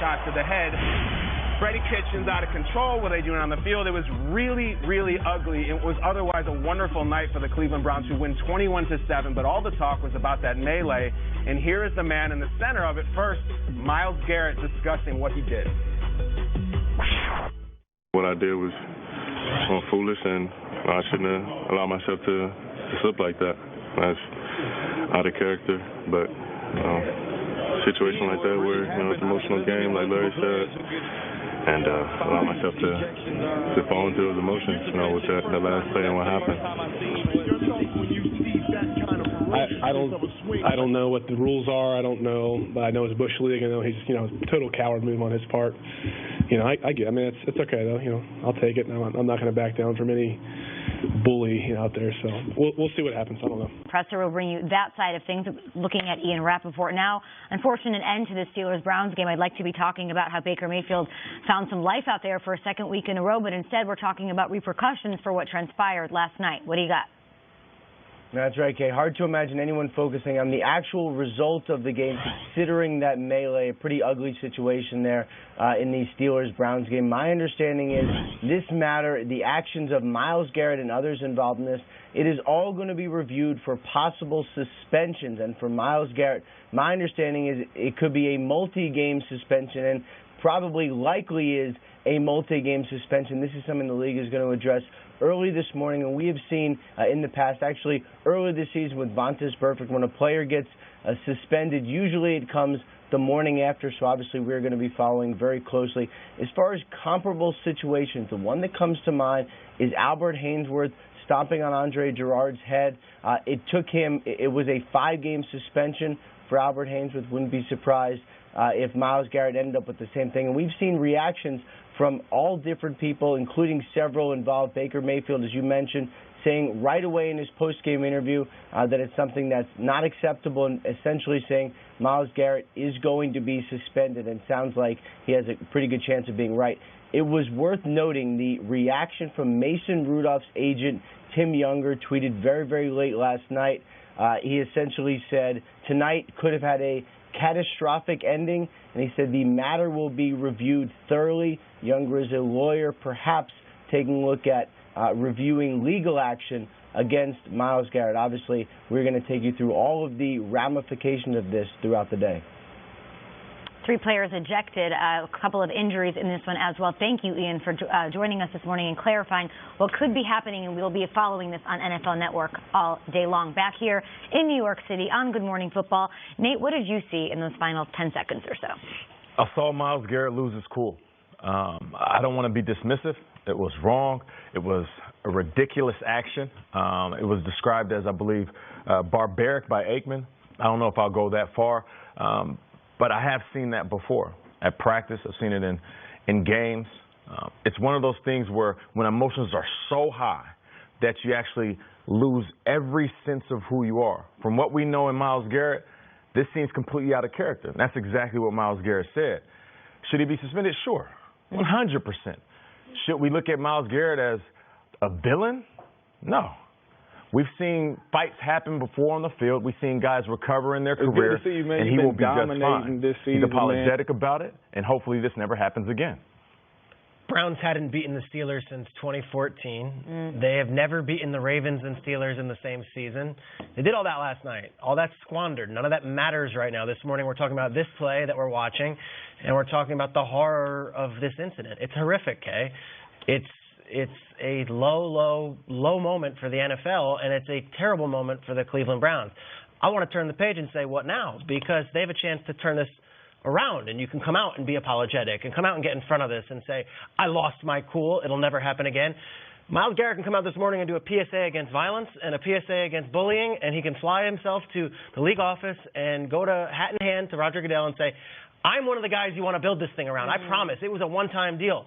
shot to the head. Freddie Kitchens out of control. What are they doing on the field? It was really, really ugly. It was otherwise a wonderful night for the Cleveland Browns, who win 21-7. But all the talk was about that melee. And here is the man in the center of it. First, Myles Garrett discussing what he did. What I did was foolish, and I shouldn't have allowed myself to slip like that. That's out of character. But situation like that where it's an emotional game, like Larry said, and allow myself to fall into those emotions, with the last play and what happened. I don't know what the rules are. I don't know, but I know it's Bush League. I know he's total coward move on his part. I get. I mean, it's okay though. I'll take it. I'm not going to back down from any bully out there. So we'll see what happens. I don't know. Presser will bring you that side of things. Looking at Ian Rappaport now. Unfortunate end to the Steelers-Browns game. I'd like to be talking about how Baker Mayfield found some life out there for a second week in a row, but instead we're talking about repercussions for what transpired last night. What do you got? That's right, Kay. Hard to imagine anyone focusing on the actual result of the game, considering that melee, a pretty ugly situation there in the Steelers-Browns game. My understanding is this matter, the actions of Myles Garrett and others involved in this, it is all going to be reviewed for possible suspensions. And for Myles Garrett, my understanding is it could be a multi-game suspension, and probably likely is a multi-game suspension. This is something the league is going to address early this morning, and we have seen in the past, actually early this season with Vontaze Burfict, when a player gets suspended, usually it comes the morning after, so obviously we're going to be following very closely. As far as comparable situations, the one that comes to mind is Albert Haynesworth stomping on Andre Gerard's head. It was a 5-game suspension for Albert Haynesworth. Wouldn't be surprised if Myles Garrett ended up with the same thing. And we've seen reactions from all different people, including several involved. Baker Mayfield, as you mentioned, saying right away in his post-game interview that it's something that's not acceptable, and essentially saying Myles Garrett is going to be suspended, and sounds like he has a pretty good chance of being right. It was worth noting the reaction from Mason Rudolph's agent, Tim Younger, tweeted very, very late last night. He essentially said, tonight could have had a catastrophic ending, and he said the matter will be reviewed thoroughly. Younger is a lawyer, perhaps taking a look at reviewing legal action against Myles Garrett. Obviously, we're going to take you through all of the ramifications of this throughout the day. 3 players ejected, a couple of injuries in this one as well. Thank you, Ian, for joining us this morning and clarifying what could be happening, and we'll be following this on NFL Network all day long. Back here in New York City on Good Morning Football. Nate, what did you see in those final 10 seconds or so? I saw Myles Garrett lose his cool. I don't want to be dismissive. It was wrong. It was a ridiculous action. It was described as, I believe, barbaric by Aikman. I don't know if I'll go that far. But I have seen that before at practice. I've seen it in games. It's one of those things where when emotions are so high that you actually lose every sense of who you are. From what we know in Myles Garrett, this seems completely out of character. And that's exactly what Myles Garrett said. Should he be suspended? Sure, 100%. Should we look at Myles Garrett as a villain? No. We've seen fights happen before on the field. We've seen guys recover in their career, and he will be just fine. He's apologetic about it, and hopefully this never happens again. Browns hadn't beaten the Steelers since 2014. They have never beaten the Ravens and Steelers in the same season. They did all that last night. All that's squandered. None of that matters right now. This morning we're talking about this play that we're watching, and we're talking about the horror of this incident. It's horrific, Kay. It's a low moment for the NFL, and it's a terrible moment for the Cleveland Browns. I want to turn the page and say, what now? Because they have a chance to turn this around, and you can come out and be apologetic and come out and get in front of this and say, I lost my cool. It'll never happen again. Myles Garrett can come out this morning and do a PSA against violence and a PSA against bullying, and he can fly himself to the league office and go to hat in hand to Roger Goodell and say, I'm one of the guys you want to build this thing around. I promise. It was a one-time deal.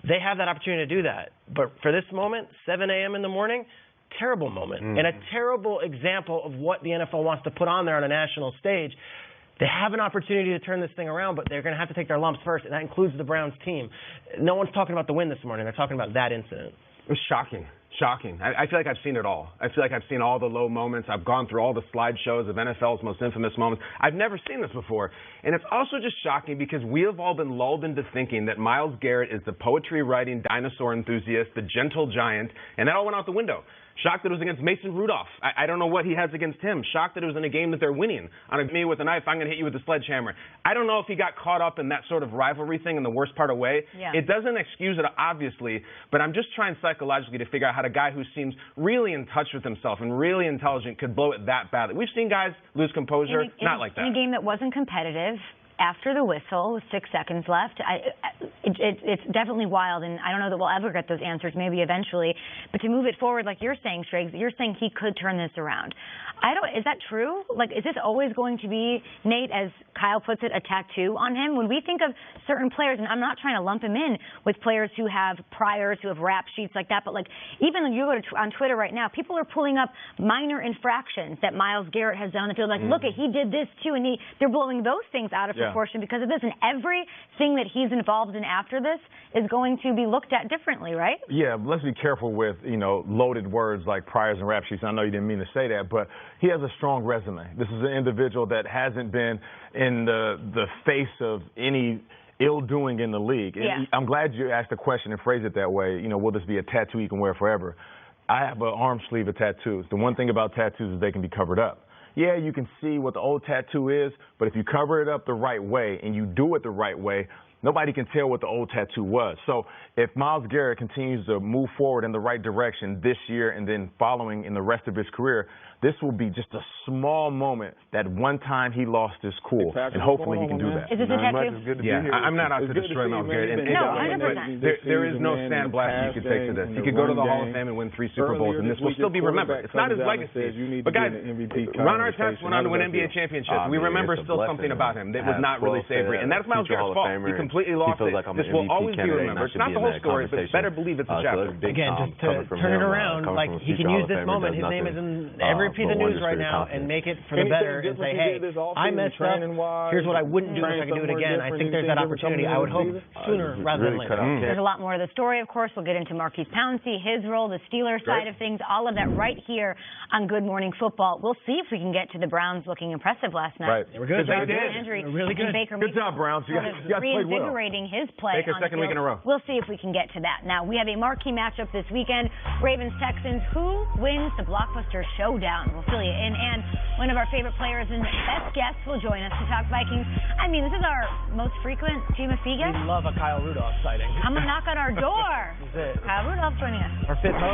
They have that opportunity to do that. But for this moment, 7 a.m. in the morning, terrible moment. And a terrible example of what the NFL wants to put on there on a national stage. They have an opportunity to turn this thing around, but they're going to have to take their lumps first, and that includes the Browns team. No one's talking about the win this morning. They're talking about that incident. It was shocking. Shocking. I feel like I've seen it all. I feel like I've seen all the low moments. I've gone through all the slideshows of NFL's most infamous moments. I've never seen this before. And it's also just shocking because we have all been lulled into thinking that Myles Garrett is the poetry-writing dinosaur enthusiast, the gentle giant, and that all went out the window. Shocked that it was against Mason Rudolph. I don't know what he has against him. Shocked that it was in a game that they're winning. On me with a knife, I'm going to hit you with a sledgehammer. I don't know if he got caught up in that sort of rivalry thing in the worst part of way. Yeah. It doesn't excuse it, obviously, but I'm just trying psychologically to figure out how a guy who seems really in touch with himself and really intelligent could blow it that badly. We've seen guys lose composure, not like that. In a game that wasn't competitive, after the whistle, with 6 seconds left, it's definitely wild, and I don't know that we'll ever get those answers, maybe eventually. But to move it forward, like you're saying, Striggs, you're saying he could turn this around. Is that true? Like, is this always going to be, Nate, as Kyle puts it, a tattoo on him? When we think of certain players, and I'm not trying to lump him in with players who have priors, who have rap sheets like that, but like even when you go on Twitter right now, people are pulling up minor infractions that Myles Garrett has done on the field. Like, look, he did this too, and they're blowing those things out of proportion because of this. And everything that he's involved in after this is going to be looked at differently, right? Yeah, let's be careful with, loaded words like priors and rap sheets. I know you didn't mean to say that, but he has a strong resume. This is an individual that hasn't been in the face of any ill-doing in the league. Yeah. And I'm glad you asked the question and phrased it that way. Will this be a tattoo you can wear forever? I have an arm sleeve of tattoos. The one thing about tattoos is they can be covered up. Yeah, you can see what the old tattoo is, but if you cover it up the right way and you do it the right way, nobody can tell what the old tattoo was. So if Myles Garrett continues to move forward in the right direction this year and then following in the rest of his career, this will be just a small moment that one time he lost his cool, and hopefully he can do that. Is this a tattoo? Yeah, I'm not out to destroy Myles Garrett. No, 100%. There is no sandblast you could take to this. He could go to the Hall of Fame and win 3 Super Bowls, and this will still be remembered. It's not his legacy. But guys, Ron Artest went on to win NBA championships. We remember still something about him that was not really savory, and that's Myles Garrett's fault. He completely lost it. This will always be remembered. It's not the whole story, but better believe it's a chapter. Again, just to turn it around, like he can use this moment. His name is in every piece of news right now, and make it for the better and say, hey, I messed up. Here's what I wouldn't do if I could do it again. I think there's that opportunity. I would hope sooner rather than later. There's a lot more of the story, of course. We'll get into Marquise Pouncey, his role, the Steelers side of things, all of that right here on Good Morning Football. We'll see if we can get to the Browns looking impressive last night. Right. They were good. Really good. Good job, Browns. You guys played well. Reinvigorating his play Baker on second the week in a row. We'll see if we can get to that. Now, we have a marquee matchup this weekend. Ravens-Texans. Who wins the blockbuster showdown? We'll fill you in. And one of our favorite players and best guests will join us to talk Vikings. I mean, this is our most frequent GMFB guest. We love a Kyle Rudolph sighting. I'm going to knock on our door. This is it. Kyle Rudolph joining us. Our fifth host.